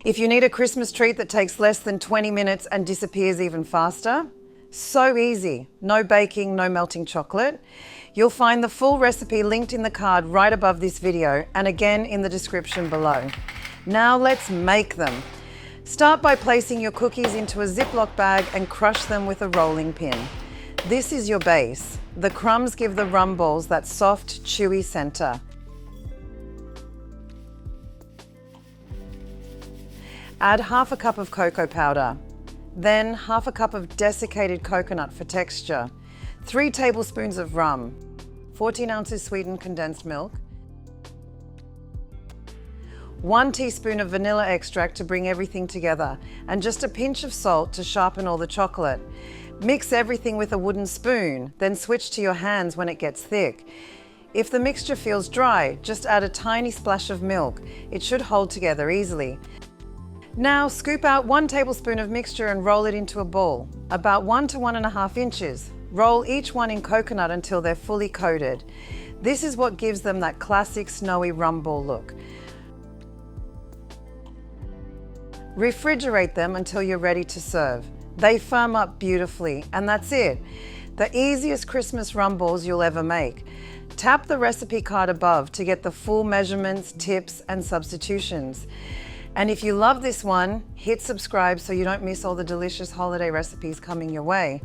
If you need a Christmas treat that takes less than 20 minutes and disappears even faster, so easy, no baking, no melting chocolate. You'll find the full recipe linked in the card right above this video and again in the description below. Now let's make them. Start by placing your cookies into a Ziploc bag and crush them with a rolling pin. This is your base. The crumbs give the rum balls that soft, chewy center. Add half a cup of cocoa powder, then half a cup of desiccated coconut for texture, 3 tablespoons of rum, 14 ounces sweetened condensed milk, 1 teaspoon of vanilla extract to bring everything together, and just a pinch of salt to sharpen all the chocolate. Mix everything with a wooden spoon, then switch to your hands when it gets thick. If the mixture feels dry, just add a tiny splash of milk. It should hold together easily. Now scoop out 1 tablespoon of mixture and roll it into a ball, about 1 to 1.5 inches. Roll each one in coconut until they're fully coated. This is what gives them that classic snowy rum ball look. Refrigerate them until you're ready to serve. They firm up beautifully, and that's it. The easiest Christmas rum balls you'll ever make. Tap the recipe card above to get the full measurements, tips, and substitutions. And if you love this one, hit subscribe so you don't miss all the delicious holiday recipes coming your way.